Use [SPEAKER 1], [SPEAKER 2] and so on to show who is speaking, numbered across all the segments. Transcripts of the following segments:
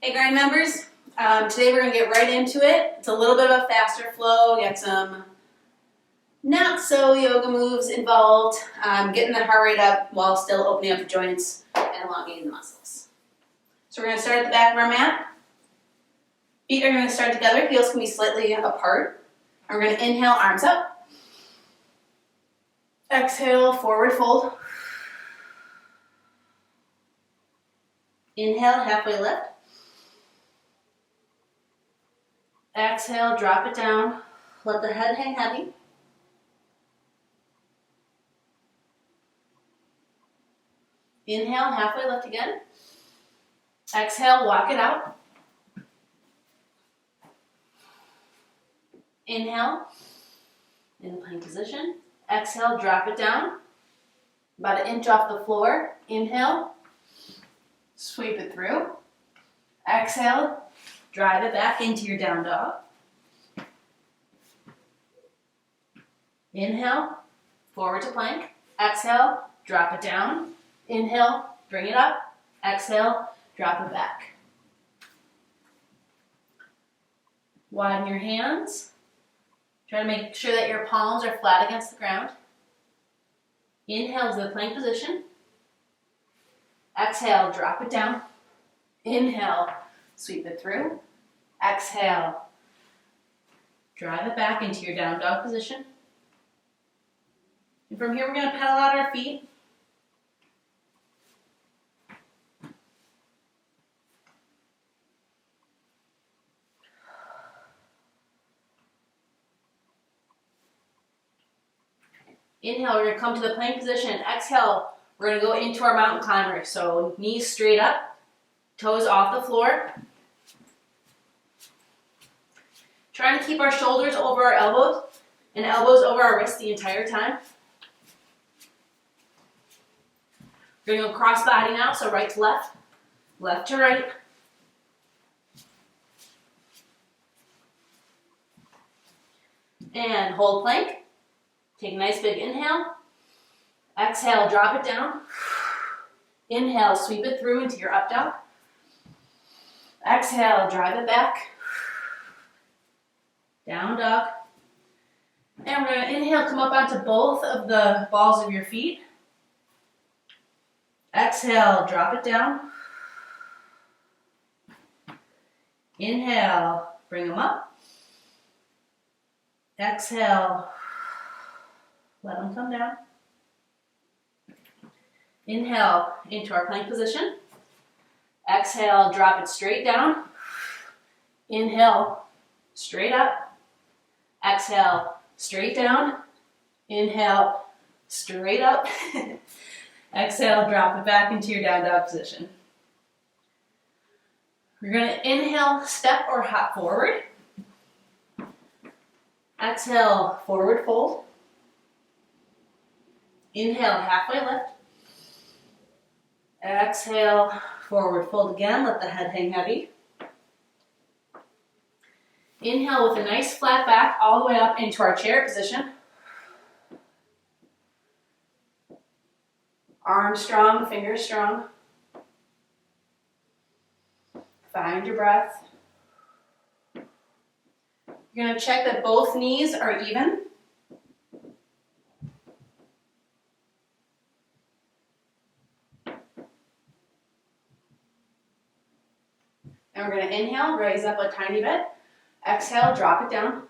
[SPEAKER 1] Hey grind members, today we're going to get right into it. It's a little bit of a faster flow, get some not so yoga moves involved, getting the heart rate up while still opening up the joints and elongating the muscles. So we're going to start at the back of our mat. Feet are going to start together, heels can be slightly apart. And we're going to inhale, arms up. Exhale, forward fold. Inhale, halfway lift. Exhale, drop it down. Let the head hang heavy. Inhale, halfway lift again. Exhale, walk it out. Inhale, in plank position. Exhale, drop it down. About an inch off the floor. Inhale, sweep it through. Exhale, drive it back into your down dog. Inhale, forward to plank. Exhale, drop it down. Inhale, bring it up. Exhale, drop it back. Widen your hands. Try to make sure that your palms are flat against the ground. Inhale to the plank position. Exhale, drop it down. Inhale, sweep it through. Exhale, drive it back into your down dog position. And from here, we're going to pedal out our feet. Inhale, we're going to come to the plank position. Exhale, we're going to go into our mountain climber. So knees straight up, toes off the floor. Trying to keep our shoulders over our elbows and elbows over our wrists the entire time. We're going to go cross body now, so right to left, left to right. And hold plank. Take a nice big inhale. Exhale, drop it down. Inhale, sweep it through into your up dog. Exhale, drive it back. Down dog. And we're going to inhale, come up onto both of the balls of your feet. Exhale, drop it down. Inhale, bring them up. Exhale, let them come down. Inhale into our plank position. Exhale, drop it straight down. Inhale, straight up. Exhale, straight down. Inhale, straight up. Exhale, drop it back into your down dog position. We're going to inhale, step or hop forward. Exhale, forward fold. Inhale, halfway lift. Exhale, forward fold again. Let the head hang heavy. Inhale with a nice flat back all the way up into our chair position. Arms strong, fingers strong. Find your breath. You're going to check that both knees are even. And we're going to inhale, raise up a tiny bit. Exhale, drop it down.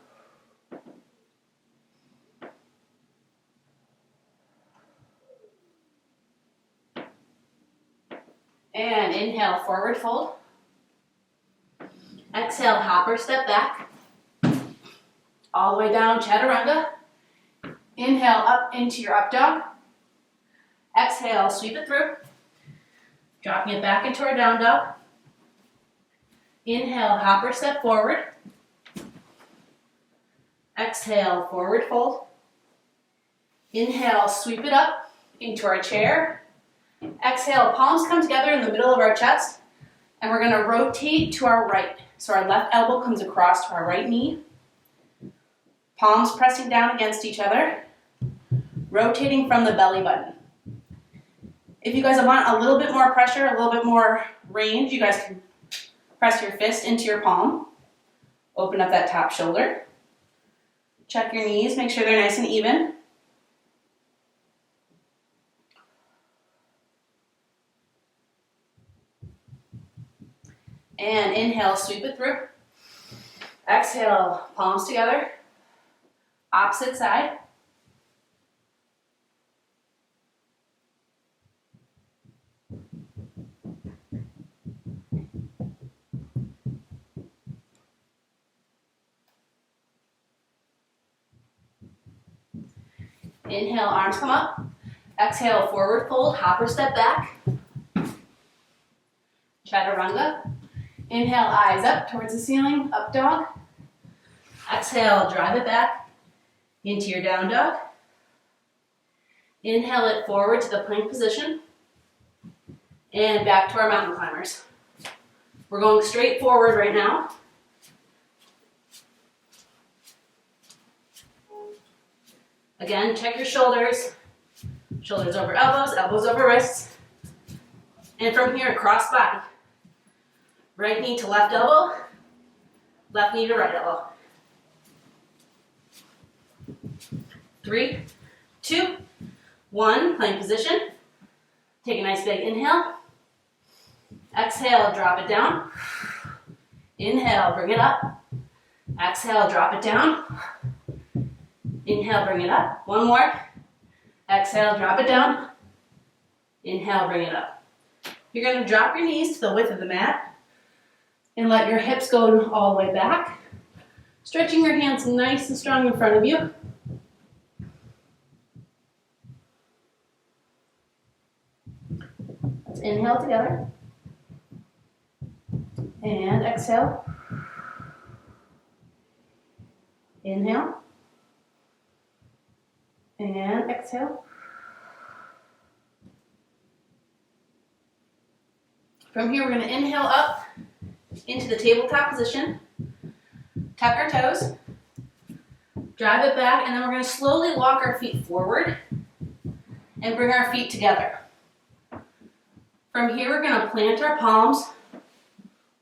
[SPEAKER 1] And inhale, forward fold. Exhale, hopper step back. All the way down, chaturanga. Inhale, up into your up dog. Exhale, sweep it through. Dropping it back into our down dog. Inhale, hopper step forward. Exhale, forward fold. Inhale, sweep it up into our chair. Exhale, palms come together in the middle of our chest. And we're going to rotate to our right. So our left elbow comes across to our right knee. Palms pressing down against each other. Rotating from the belly button. If you guys want a little bit more pressure, a little bit more range, you guys can Press your fist into your palm. Open up that top shoulder. Check your knees, make sure they're nice and even. And inhale, sweep it through. Exhale, palms together. Opposite side. Inhale, arms come up. Exhale, forward fold, hopper step back. Chaturanga. Inhale, eyes up towards the ceiling, up dog. Exhale, drive it back into your down dog. Inhale it forward to the plank position. And back to our mountain climbers. We're going straight forward right now. Again, check your shoulders. Shoulders over elbows, elbows over wrists. And from here, cross body. Right knee to left elbow, left knee to right elbow. 3, 2, 1, plank position. Take a nice big inhale. Exhale, drop it down. Inhale, bring it up. Exhale, drop it down. Inhale, bring it up. One more. Exhale, drop it down. Inhale, bring it up. You're going to drop your knees to the width of the mat and let your hips go all the way back. Stretching your hands nice and strong in front of you. Let's inhale together. And exhale. Inhale. And exhale. From here, we're going to inhale up into the tabletop position. Tuck our toes. Drive it back, and then we're going to slowly walk our feet forward and bring our feet together. From here, we're going to plant our palms,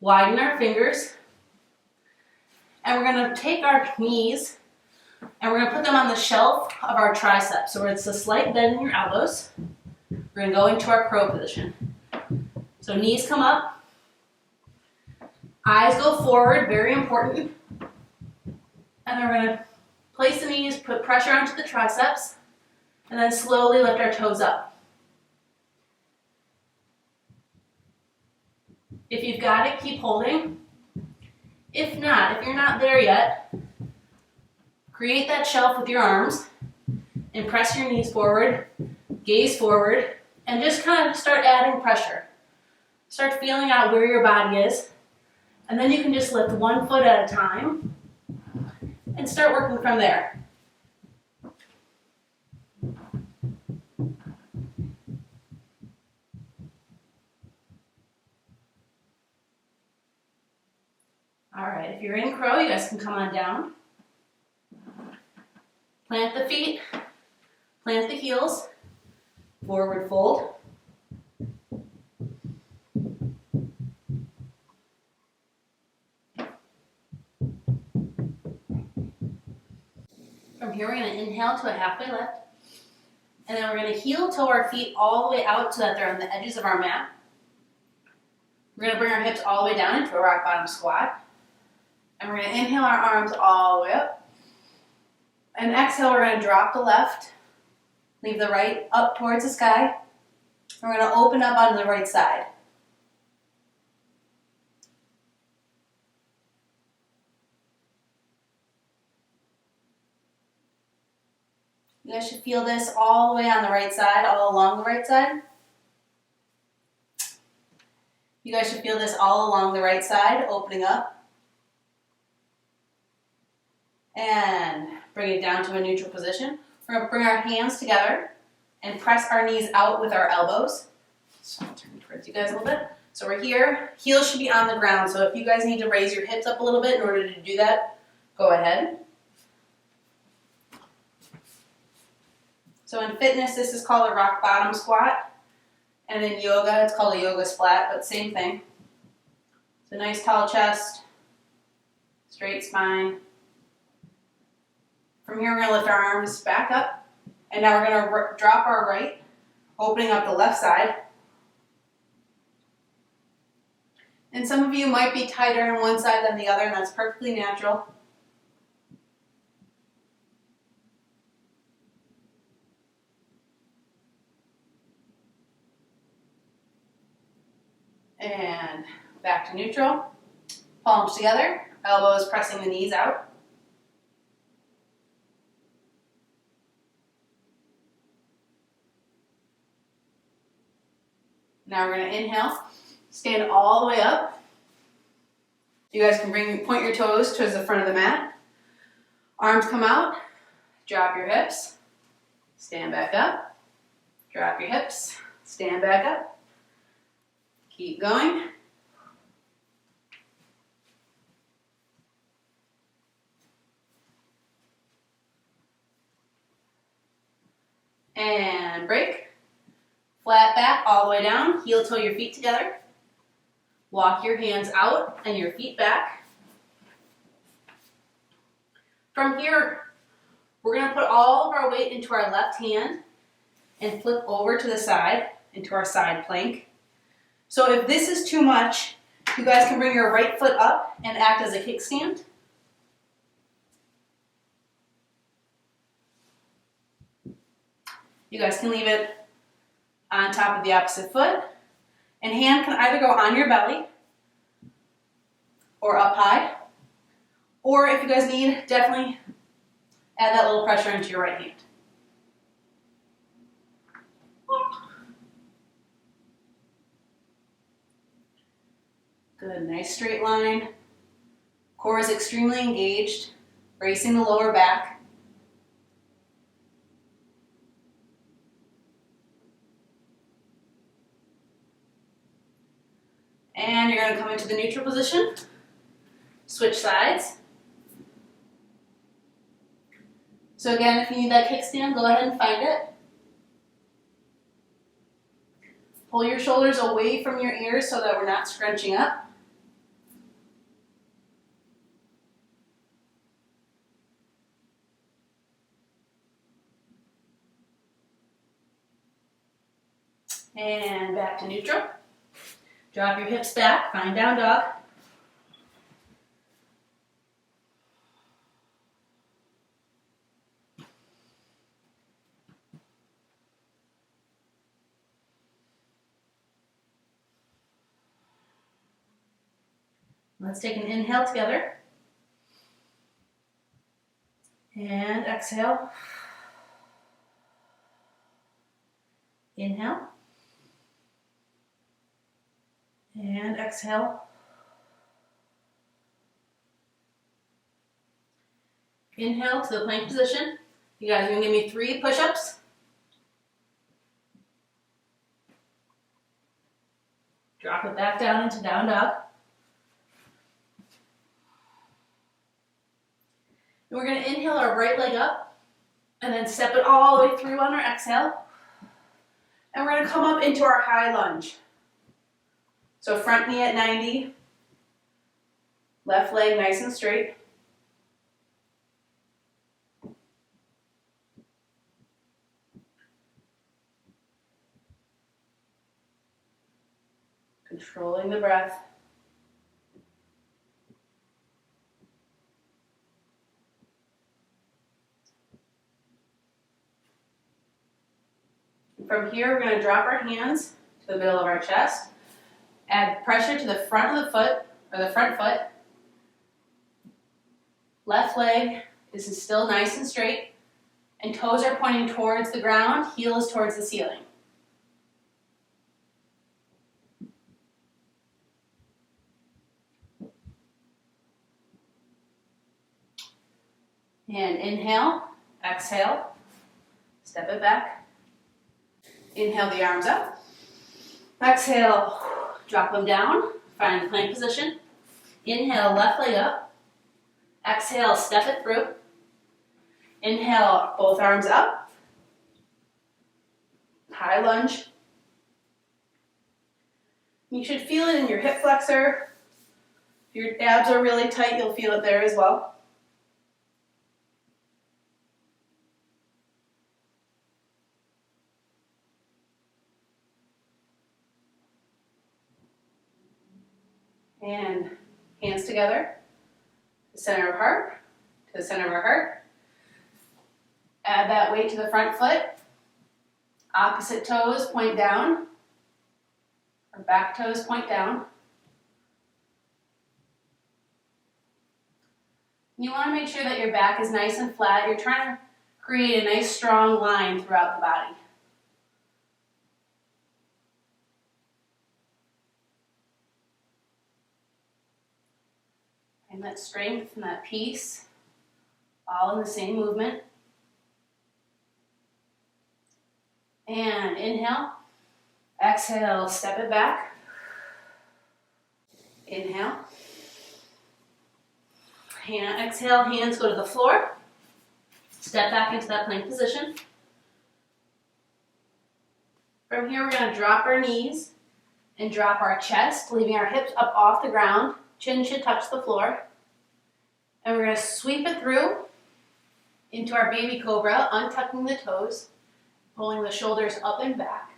[SPEAKER 1] widen our fingers, and we're going to take our knees and we're going to put them on the shelf of our triceps. So it's a slight bend in your elbows. We're going to go into our crow position. So knees come up. Eyes go forward, very important. And then we're going to place the knees, put pressure onto the triceps, and then slowly lift our toes up. If you've got it, keep holding. If not, if you're not there yet, create that shelf with your arms and press your knees forward, gaze forward, and just kind of start adding pressure. Start feeling out where your body is, and then you can just lift one foot at a time and start working from there. All right, if you're in crow, you guys can come on down. Plant the feet, plant the heels, forward fold. From here, we're going to inhale to a halfway lift. And then we're going to heel toe our feet all the way out so that they're on the edges of our mat. We're going to bring our hips all the way down into a rock bottom squat. And we're going to inhale our arms all the way up. And exhale, we're going to drop the left. Leave the right up towards the sky. And we're going to open up onto the right side. You guys should feel this all the way on the right side, all along the right side. You guys should feel this all along the right side, opening up. And bring it down to a neutral position. We're going to bring our hands together and press our knees out with our elbows. So I'll turn towards you guys a little bit. So we're here. Heels should be on the ground. So if you guys need to raise your hips up a little bit in order to do that, go ahead. So in fitness, this is called a rock bottom squat. And in yoga, it's called a yoga splat, but same thing. The nice tall chest, straight spine. From here, we're going to lift our arms back up, and now we're going to drop our right, opening up the left side. And some of you might be tighter on one side than the other, and that's perfectly natural. And back to neutral. Palms together, elbows pressing the knees out. Now we're going to inhale, stand all the way up. You guys can point your toes towards the front of the mat. Arms come out, drop your hips, stand back up, drop your hips, stand back up. Keep going. And break. Flat back all the way down, heel toe your feet together. Walk your hands out and your feet back. From here, we're going to put all of our weight into our left hand and flip over to the side into our side plank. So if this is too much, you guys can bring your right foot up and act as a kickstand. You guys can leave it on top of the opposite foot. And hand can either go on your belly or up high. Or if you guys need, definitely add that little pressure into your right hand. Good, nice straight line. Core is extremely engaged, bracing the lower back. And you're going to come into the neutral position. Switch sides. So again, if you need that kickstand, go ahead and find it. Pull your shoulders away from your ears so that we're not scrunching up. And back to neutral. Drop your hips back, find down dog. Let's take an inhale together. And exhale. Inhale. And exhale. Inhale to the plank position. You guys are going to give me 3 push-ups. Drop it back down into down dog. And we're going to inhale our right leg up and then step it all the way through on our exhale. And we're going to come up into our high lunge. So front knee at 90, left leg nice and straight. Controlling the breath. From here, we're going to drop our hands to the middle of our chest. Add pressure to the front of the foot, or the front foot. Left leg is still nice and straight, and toes are pointing towards the ground, heel is towards the ceiling. And inhale, exhale, step it back. Inhale the arms up. Exhale, drop them down, find plank position. Inhale, left leg up. Exhale, step it through. Inhale, both arms up. High lunge. You should feel it in your hip flexor, If your abs are really tight, you'll feel it there as well. And hands together, the center of heart, to the center of our heart. Add that weight to the front foot. Opposite toes point down. Our back toes point down. You want to make sure that your back is nice and flat. You're trying to create a nice strong line throughout the body. And that strength and that peace, all in the same movement. And inhale, exhale, step it back. Inhale. Exhale, hands go to the floor. Step back into that plank position. From here, we're going to drop our knees and drop our chest, leaving our hips up off the ground. Chin should touch the floor. And we're going to sweep it through into our baby cobra, untucking the toes, pulling the shoulders up and back.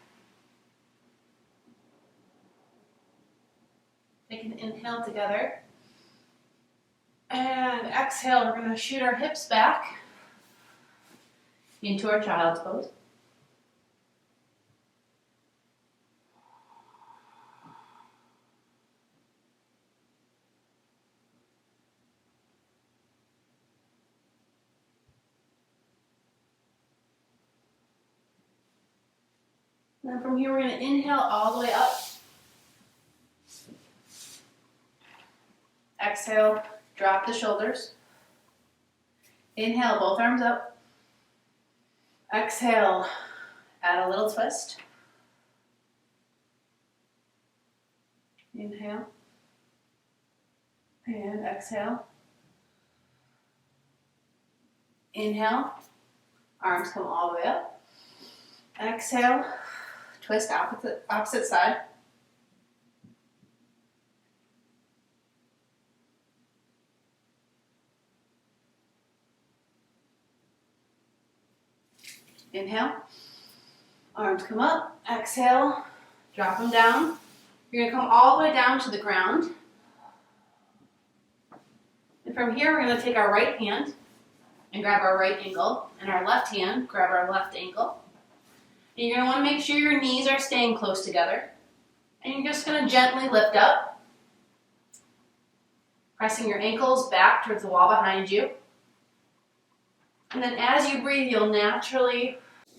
[SPEAKER 1] Take an inhale together. And exhale, we're going to shoot our hips back into our child's pose. And then from here, we're going to inhale all the way up. Exhale, drop the shoulders. Inhale, both arms up. Exhale, add a little twist. Inhale. And exhale. Inhale, arms come all the way up. Exhale, twist opposite side. Inhale, arms come up. Exhale, drop them down. You're going to come all the way down to the ground. And from here, we're going to take our right hand and grab our right ankle, and our left hand, grab our left ankle. And you're going to want to make sure your knees are staying close together. And you're just going to gently lift up, pressing your ankles back towards the wall behind you. And then as you breathe, you'll naturally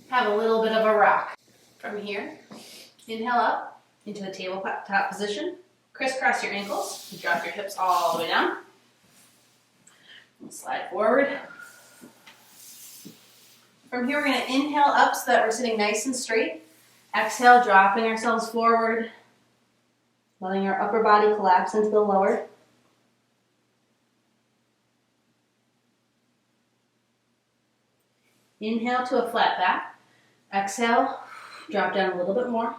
[SPEAKER 1] have a little bit of a rock. From here, inhale up into the tabletop position. Crisscross your ankles. You drop your hips all the way down. We'll slide forward. From here, we're going to inhale up so that we're sitting nice and straight. Exhale, dropping ourselves forward, letting our upper body collapse into the lower. Inhale to a flat back. Exhale, drop down a little bit more.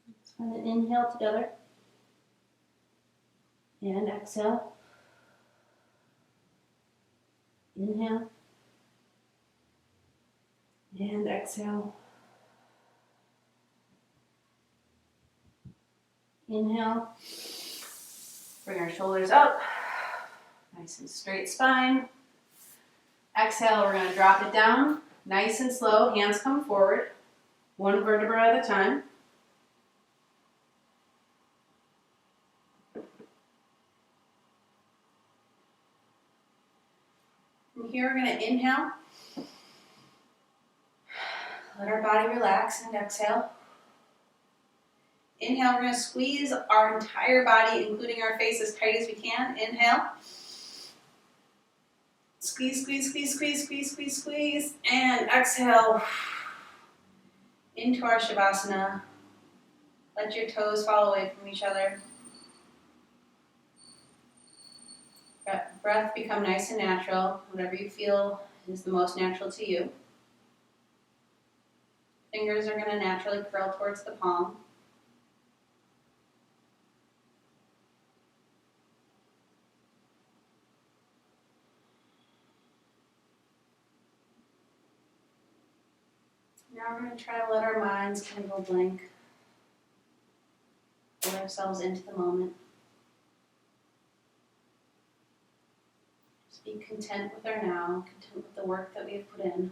[SPEAKER 1] Let's find an inhale together. And exhale. Inhale. And exhale. Inhale. Bring our shoulders up. Nice and straight spine. Exhale, we're going to drop it down. Nice and slow. Hands come forward. One vertebra at a time. From here, we're going to inhale. Let our body relax and exhale. Inhale, we're going to squeeze our entire body, including our face, as tight as we can. Inhale. Squeeze, squeeze, squeeze, squeeze, squeeze, squeeze, squeeze. And exhale into our Shavasana. Let your toes fall away from each other. Good. breath become nice and natural, whatever you feel is the most natural to you. Fingers are going to naturally curl towards the palm. Now we're going to try to let our minds kind of go blank. Pull ourselves into the moment. Just be content with our now, content with the work that we have put in.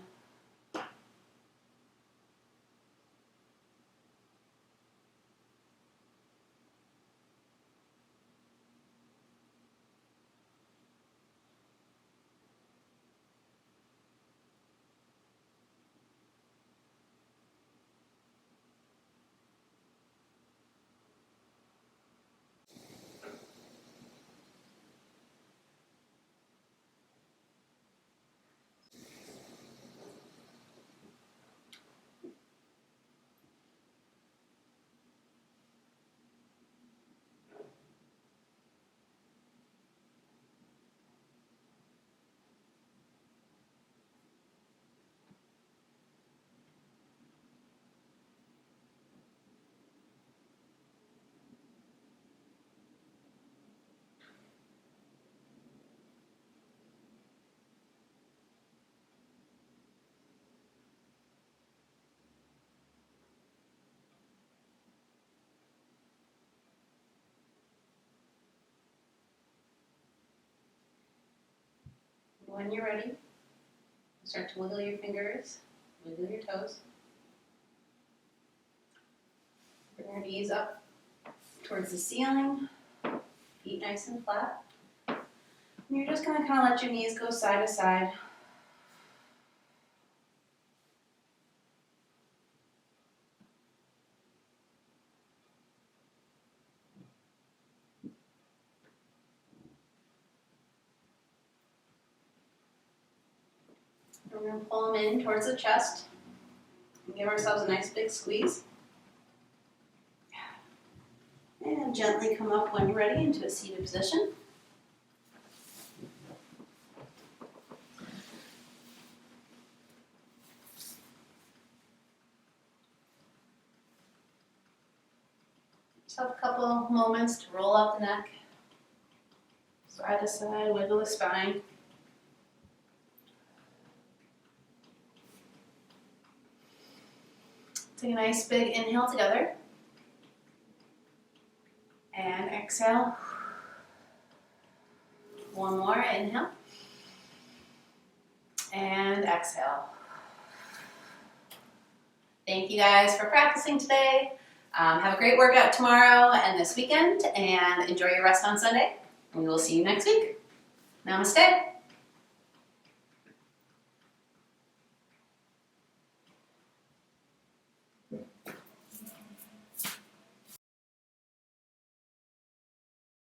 [SPEAKER 1] When you're ready, start to wiggle your fingers, wiggle your toes. Bring your knees up towards the ceiling, feet nice and flat. And you're just going to kind of let your knees go side to side. We're going to pull them in towards the chest and give ourselves a nice big squeeze. And gently come up when you're ready into a seated position. Just have a couple moments to roll out the neck, side to side, wiggle the spine. Take a nice big inhale together. And exhale. One more, inhale. And exhale. Thank you guys for practicing today. Have a great workout tomorrow and this weekend, and enjoy your rest on Sunday. And we will see you next week. Namaste.